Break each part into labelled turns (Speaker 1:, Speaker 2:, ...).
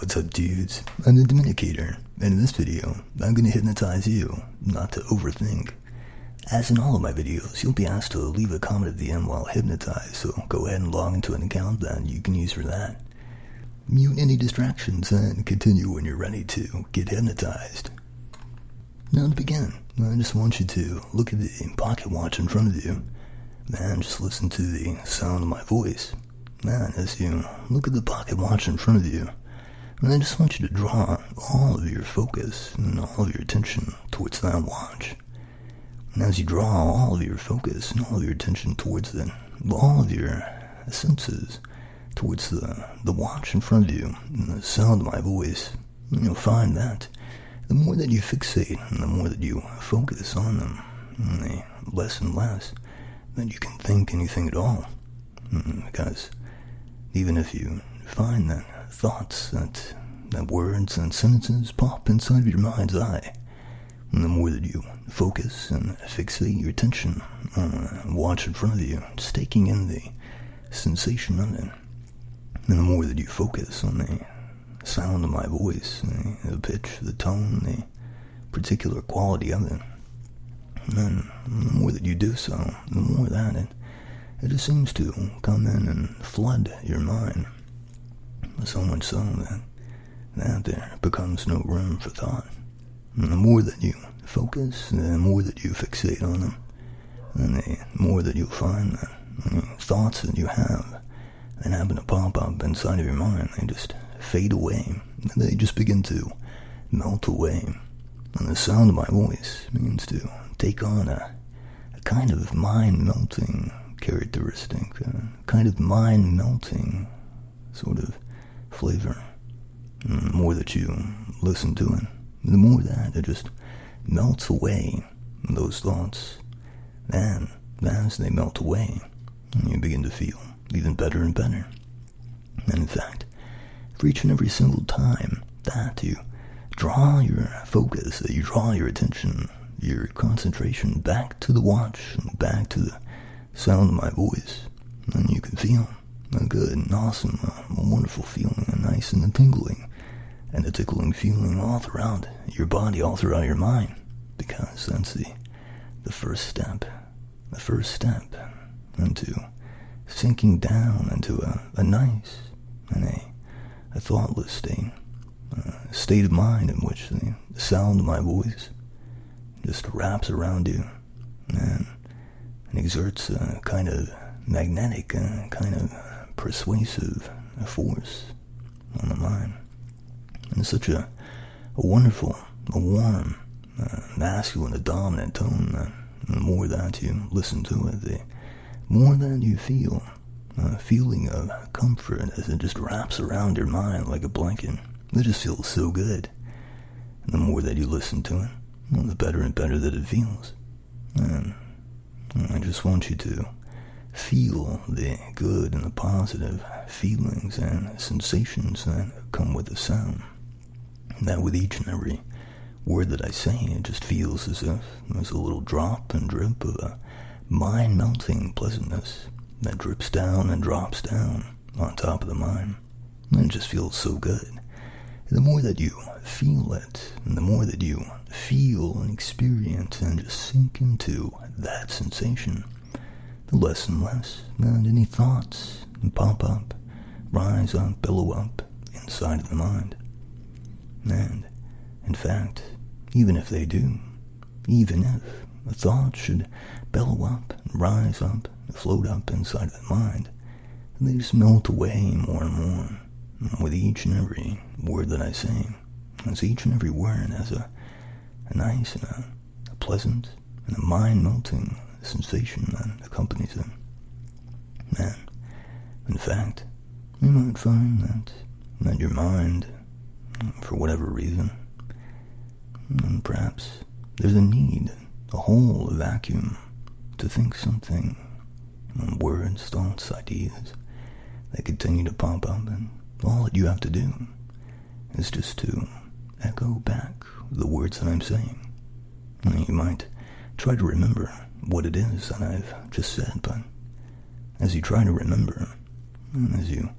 Speaker 1: What's up, dudes? I'm the Dominicator, and in this video, I'm going to hypnotize you not to overthink. As in all of my videos, you'll be asked to leave a comment at the end while hypnotized, so go ahead and log into an account that you can use for that. Mute any distractions and continue when you're ready to get hypnotized. Now to begin, I just want you to look at the pocket watch in front of you, and just listen to the sound of my voice. And as you look at the pocket watch in front of you, I just want you to draw all of your focus and all of your attention towards that watch. And as you draw all of your focus and all of your attention towards it, all of your senses towards the watch in front of you and the sound of my voice, you'll find that the more that you fixate and the more that you focus on them, the less and less that you can think anything at all. Because even if you find that thoughts, that words and sentences pop inside of your mind's eye, and the more that you focus and fixate your attention on the watch in front of you, just taking in the sensation of it, and the more that you focus on the sound of my voice, the pitch, the tone, the particular quality of it, and then the more that you do so, the more that it just seems to come in and flood your mind. So much so that there becomes no room for thought. And the more that you focus, the more that you fixate on them, and the more that you'll find that the thoughts that you have that happen to pop up inside of your mind, they just fade away. They just begin to melt away. And the sound of my voice begins to take on a kind of mind-melting characteristic, a kind of mind-melting sort of flavor. And the more that you listen to it, the more that it just melts away, those thoughts. And as they melt away, you begin to feel even better and better. And in fact, for each and every single time that you draw your focus, that you draw your attention, your concentration back to the watch and back to the sound of my voice, and you can feel a good and awesome, a wonderful feeling, a nice and a tingling and a tickling feeling all throughout your body, all throughout your mind, because that's the first step into sinking down into a nice and a thoughtless state of mind in which the sound of my voice just wraps around you and exerts a kind of magnetic, kind of persuasive force on the mind. And it's such a wonderful, a warm, masculine, a dominant tone that the more that you listen to it, the more that you feel a feeling of comfort as it just wraps around your mind like a blanket. It just feels so good. And the more that you listen to it, well, the better and better that it feels. And I just want you to feel the good and the positive feelings and sensations that come with the sound. That with each and every word that I say, it just feels as if there's a little drop and drip of a mind-melting pleasantness that drips down and drops down on top of the mind. And it just feels so good. And the more that you feel it, and the more that you feel and experience and just sink into that sensation, the less and less that any thoughts pop up, rise up, billow up inside of the mind. And, in fact, even if they do, even if a thought should bellow up, rise up, float up inside of the mind, they just melt away more and more with each and every word that I say, as each and every word has a nice and a pleasant and a mind-melting sensation that accompanies it. And, in fact, you might find that your mind, for whatever reason, and perhaps there's a need, a hole, a vacuum, to think something, words, thoughts, ideas, that continue to pop up, and all that you have to do is just to echo back the words that I'm saying. And you might try to remember what it is that I've just said, but as you try to remember, and as you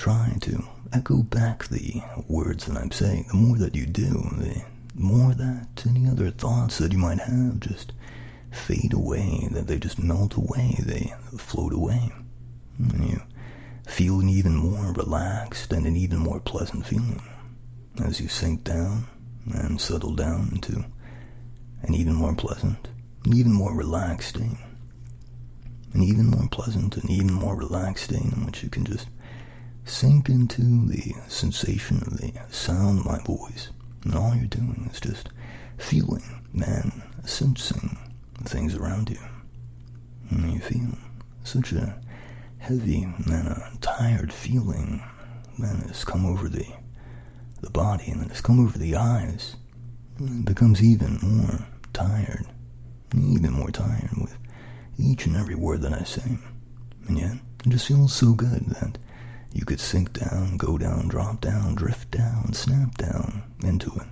Speaker 1: try to echo back the words that I'm saying, the more that you do, the more that any other thoughts that you might have just fade away, that they just melt away, they float away. And you feel an even more relaxed and an even more pleasant feeling as you sink down and settle down into an even more pleasant, an even more relaxed state. An even more pleasant and even more relaxed state in which you can just sink into the sensation of the sound of my voice. And all you're doing is just feeling and sensing things around you. And you feel such a heavy and a tired feeling that has come over the body and that has come over the eyes. And it becomes even more tired with each and every word that I say. And yet, it just feels so good that you could sink down, go down, drop down, drift down, snap down into it.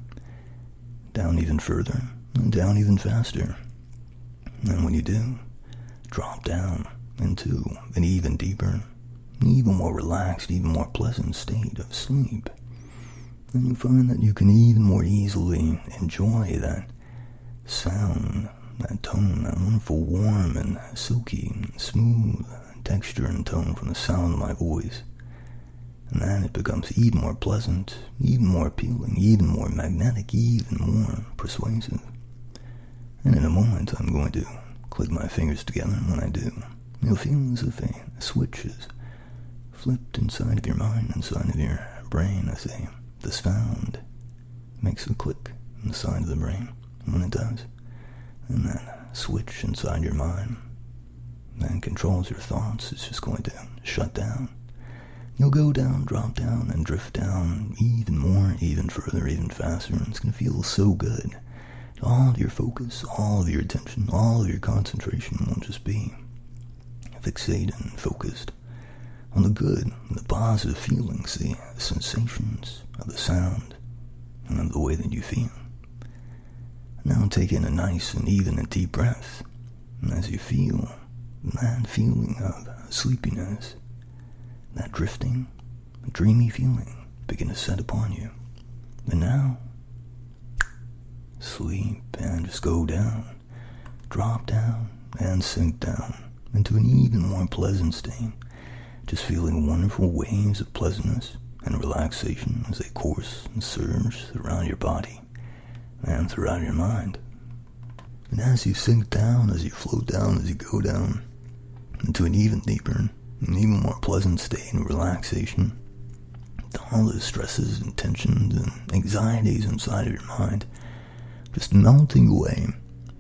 Speaker 1: Down even further, and down even faster. And when you do, drop down into an even deeper, even more relaxed, even more pleasant state of sleep. And you find that you can even more easily enjoy that sound, that tone, that wonderful warm and silky and smooth texture and tone from the sound of my voice. And then it becomes even more pleasant, even more appealing, even more magnetic, even more persuasive. And in a moment I'm going to click my fingers together, and when I do, you'll feel as if a switch is flipped inside of your mind, inside of your brain, as the sound makes a click inside of the brain. And when it does, and that switch inside your mind that controls your thoughts is just going to shut down. You'll go down, drop down, and drift down even more, even further, even faster, and it's going to feel so good. All of your focus, all of your attention, all of your concentration will just be fixated and focused on the good, the positive feelings, the sensations of the sound, and of the way that you feel. Now take in a nice and even and deep breath, and as you feel that feeling of sleepiness, that drifting, dreamy feeling begin to set upon you. And now, sleep and just go down, drop down, and sink down into an even more pleasant state, just feeling wonderful waves of pleasantness and relaxation as they course and surge around your body and throughout your mind. And as you sink down, as you float down, as you go down into an even deeper and even more pleasant state of relaxation, all the stresses and tensions and anxieties inside of your mind just melting away.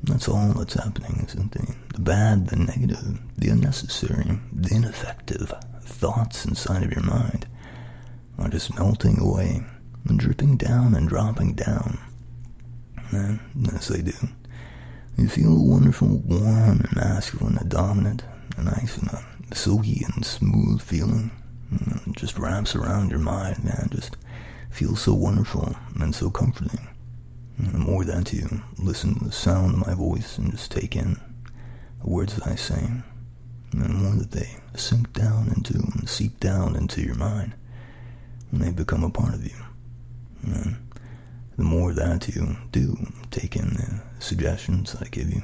Speaker 1: That's all that's happening, isn't it? The bad, the negative, the unnecessary, the ineffective thoughts inside of your mind are just melting away and dripping down and dropping down. And as they do, you feel a wonderful, warm and masculine and dominant, a nice and silky and smooth feeling. And it just wraps around your mind, man. Just feels so wonderful and so comforting. And the more that you listen to the sound of my voice and just take in the words that I say, and the more that they sink down into and seep down into your mind, and they become a part of you. And the more that you do take in the suggestions I give you,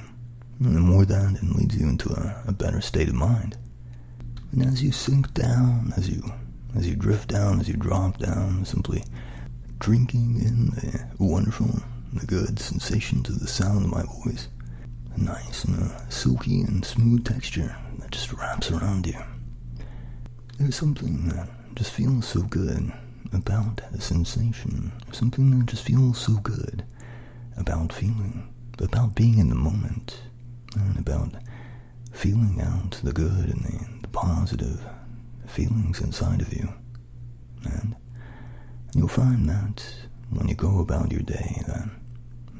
Speaker 1: and the more that it leads you into a better state of mind. And as you sink down, as you drift down, as you drop down, simply drinking in the wonderful, the good sensations of the sound of my voice, a nice and silky and smooth texture that just wraps around you. There's something that just feels so good about a sensation, something that just feels so good about feeling, about being in the moment, and about feeling out the good and the positive feelings inside of you. And you'll find that when you go about your day, that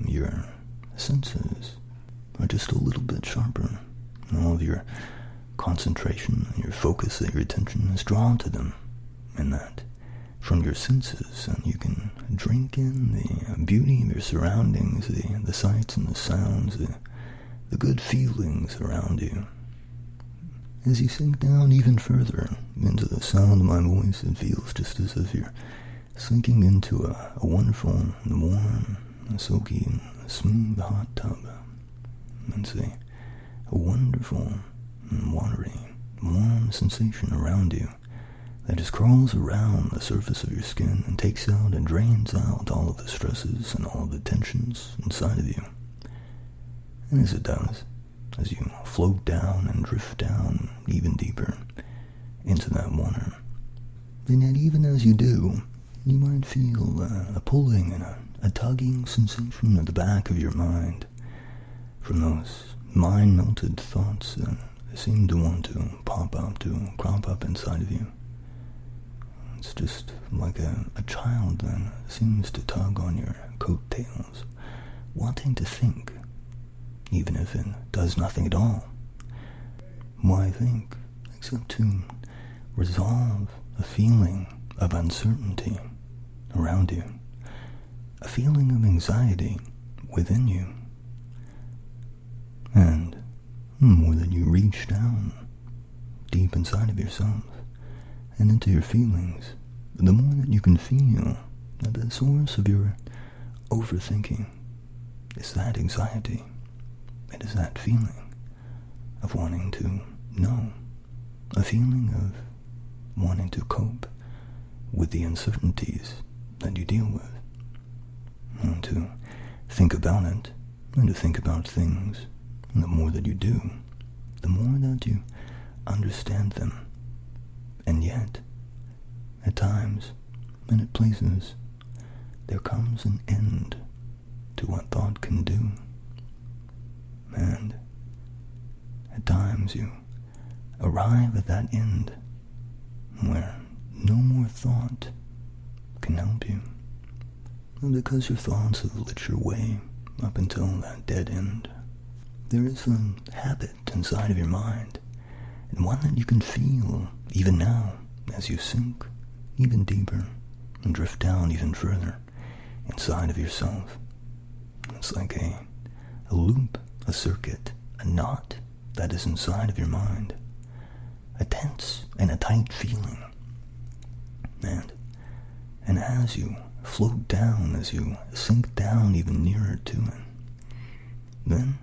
Speaker 1: your senses are just a little bit sharper, and all of your concentration and your focus and your attention is drawn to them, and that from your senses, and you can drink in the beauty of your surroundings, the sights and the sounds, the good feelings around you. As you sink down even further into the sound of my voice, it feels just as if you're sinking into a wonderful, warm, silky, and smooth hot tub. And say, a wonderful, watery, warm sensation around you that just crawls around the surface of your skin and takes out and drains out all of the stresses and all of the tensions inside of you. And as it does, as you float down and drift down even deeper into that water, and yet even as you do, you might feel a pulling and a tugging sensation at the back of your mind from those mind-melted thoughts that seem to want to crop up inside of you. It's just like a child that seems to tug on your coattails, wanting to think, even if it does nothing at all. Why think, except to resolve a feeling of uncertainty around you, a feeling of anxiety within you. And the more that you reach down deep inside of yourself and into your feelings, the more that you can feel that the source of your overthinking is that anxiety. It is that feeling of wanting to know, a feeling of wanting to cope with the uncertainties that you deal with, and to think about it, and to think about things. And the more that you do, the more that you understand them. And yet, at times and at places, there comes an end to what thought can do. And at times you arrive at that end where no more thought can help you. And because your thoughts have lit your way up until that dead end, there is a habit inside of your mind, and one that you can feel even now as you sink even deeper and drift down even further inside of yourself. It's like a loop, a circuit, a knot that is inside of your mind, a tense and a tight feeling. And as you float down, as you sink down even nearer to it, then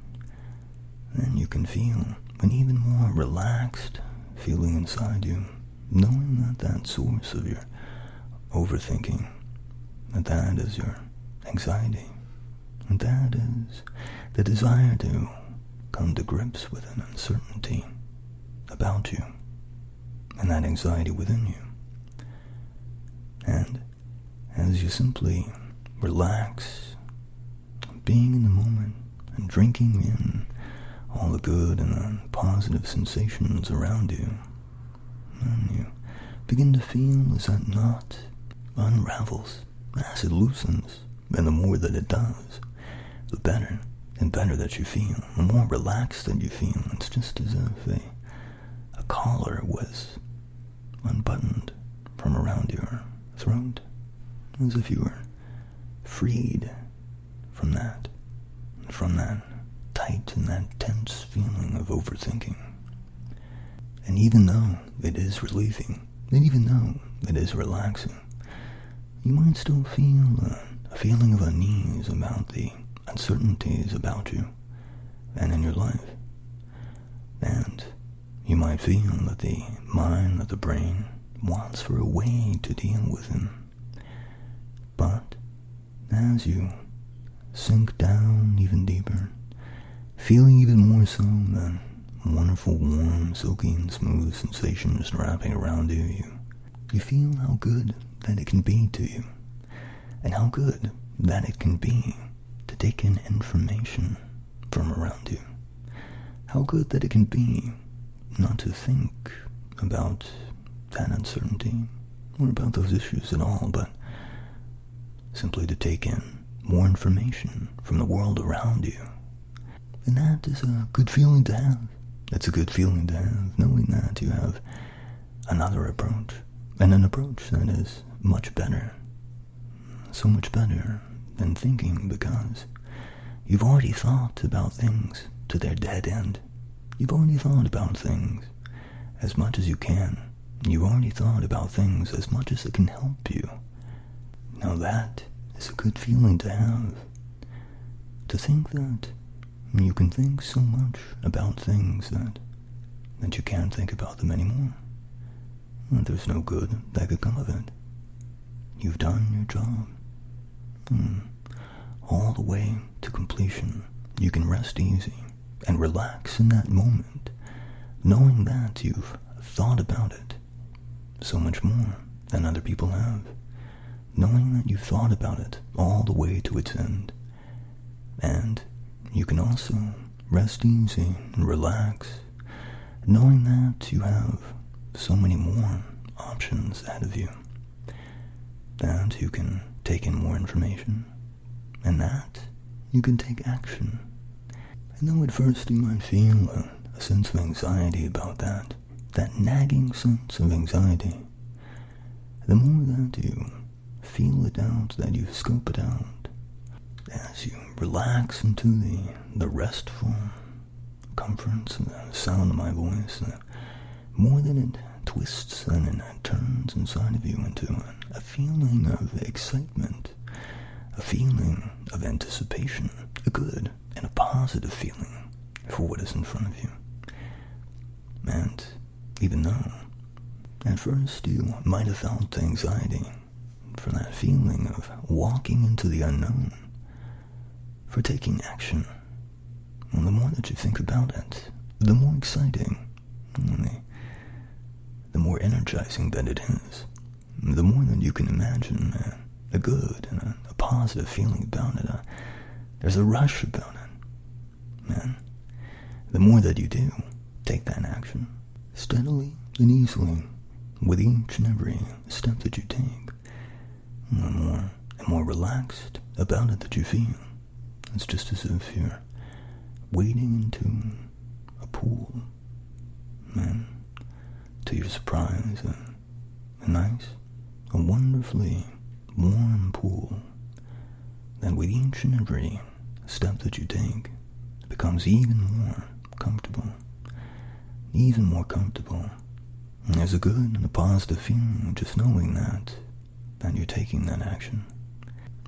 Speaker 1: you can feel an even more relaxed feeling inside you, knowing that source of your overthinking, that is your anxiety, and that is the desire to come to grips with an uncertainty about you, and that anxiety within you. And as you simply relax, being in the moment and drinking in all the good and the positive sensations around you, and you begin to feel as that knot unravels, as it loosens, and the more that it does, the better and better that you feel, the more relaxed that you feel. It's just as if a collar was unbuttoned from around your throat, as if you were freed from that tight and that tense feeling of overthinking. And even though it is relieving, and even though it is relaxing, you might still feel a feeling of unease about the uncertainties about you and in your life. And you might feel that the mind, that the brain wants for a way to deal with them. But as you sink down even deeper, feeling even more so that wonderful, warm, silky, and smooth sensations wrapping around you, you feel how good that it can be to you, and how good that it can be to take in information from around you. How good that it can be not to think about that uncertainty or about those issues at all, but simply to take in more information from the world around you. And that is a good feeling to have. It's a good feeling to have, knowing that you have another approach, and an approach that is much better, so much better than thinking, because you've already thought about things to their dead end. You've already thought about things as much as you can. You've already thought about things as much as it can help you. Now that is a good feeling to have. To think that you can think so much about things that you can't think about them anymore. There's no good that could come of it. You've done your job. All the way to completion. You can rest easy and relax in that moment, knowing that you've thought about it so much more than other people have, knowing that you've thought about it all the way to its end. And you can also rest easy and relax, knowing that you have so many more options ahead of you, that you can take in more information, and that you can take action. And though at first you might feel a sense of anxiety about that nagging sense of anxiety, the more that you feel it out, that you scope it out, as you relax into the restful comforts of the sound of my voice, the more that it twists and it turns inside of you into a feeling of excitement, a feeling of anticipation, a good and a positive feeling for what is in front of you. And even though at first you might have felt anxiety for that feeling of walking into the unknown, for taking action, well, the more that you think about it, the more exciting, the more energizing that it is, the more that you can imagine a good and a positive feeling about it. There's a rush about it. Man, the more that you do take that action, steadily and easily, with each and every step that you take, the more and more relaxed about it that you feel. It's just as if you're wading into a pool, man. To your surprise, a nice, a wonderfully warm pool that with each and every step that you take becomes even more comfortable. And there's a good and a positive feeling just knowing that you're taking that action.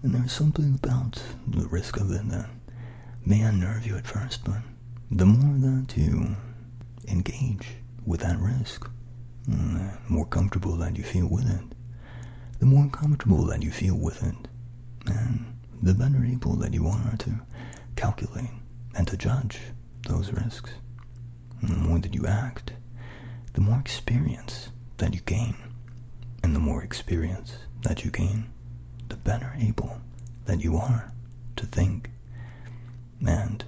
Speaker 1: And there's something about the risk of it that may unnerve you at first, but the more that you engage with that risk, the more comfortable that you feel with it. The more comfortable that you feel with it, and the better able that you are to calculate and to judge those risks. And the more that you act, the more experience that you gain. And the more experience that you gain, the better able that you are to think. And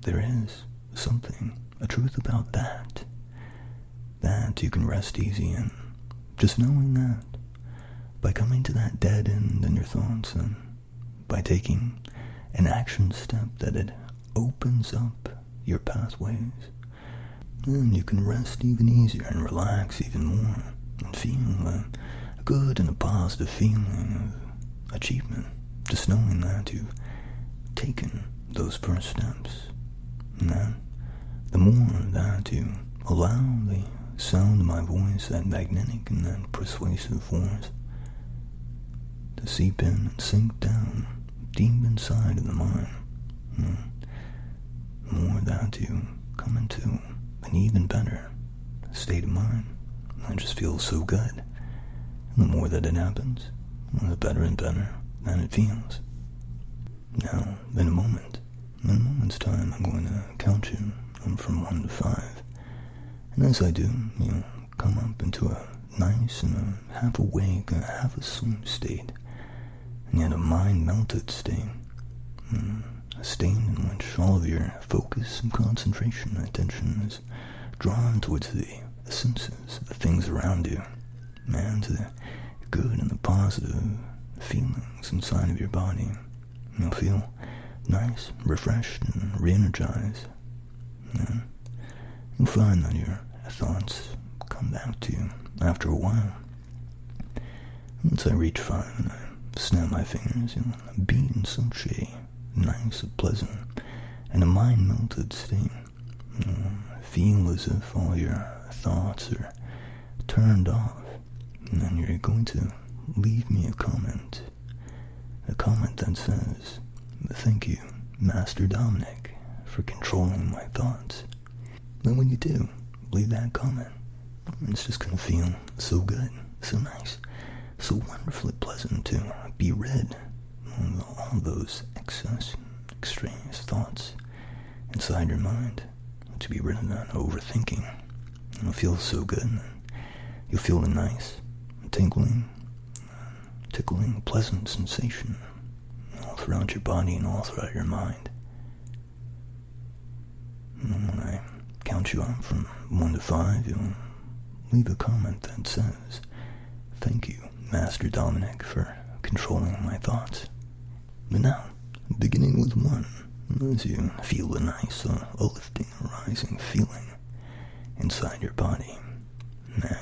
Speaker 1: there is something, a truth about that you can rest easy in. Just knowing that by coming to that dead end in your thoughts and by taking an action step that it opens up your pathways, then you can rest even easier and relax even more and feel a good and a positive feeling of achievement, just knowing that you've taken those first steps. And then the more that you allow the sound of my voice, that magnetic and that persuasive force, to seep in and sink down deep inside of the mind, the more that you come into an even better state of mind. It just feels so good. And the more that it happens, the better and better that it feels. Now, in a moment's time, I'm going to count you from 1 to 5. And as I do, you'll come up into a nice and a half awake, a half asleep state, and yet a mind-melted state. A state in which all of your focus and concentration and attention is drawn towards the senses, the things around you, and to the good and the positive feelings inside of your body. You'll feel nice, refreshed, and re-energized. And you'll find that your thoughts come back to you after a while. Once I reach 5 and I snap my fingers, you'll be in such a nice, pleasant, and a mind-melted state. Feel as if all your thoughts are turned off, and then you're going to leave me a comment that says, "Thank you, Master Dominic, for controlling my thoughts." And when you do, leave that comment. It's just going to feel so good, so nice, so wonderfully pleasant to be rid of all those excess, extraneous thoughts inside your mind, to be rid of that overthinking. It'll feel so good. You'll feel the nice, tickling, pleasant sensation all throughout your body and all throughout your mind. And then when I count you up from 1 to 5, you'll leave a comment that says, "Thank you, Master Dominic, for controlling my thoughts." But now, beginning with 1, as you feel a nice, uplifting, rising feeling inside your body,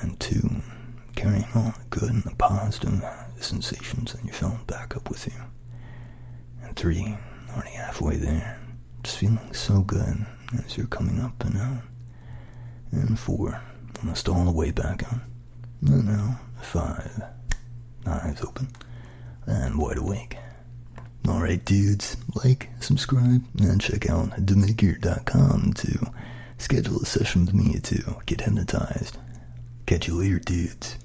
Speaker 1: and 2, carrying all the good and the positive sensations that you felt back up with you, and 3, already halfway there, just feeling so good as you're coming up and out, and 4, almost all the way back up, and now 5, eyes open and wide awake. Alright dudes, like, subscribe, and check out Dominic.com to schedule a session with me to get hypnotized. Catch you later dudes.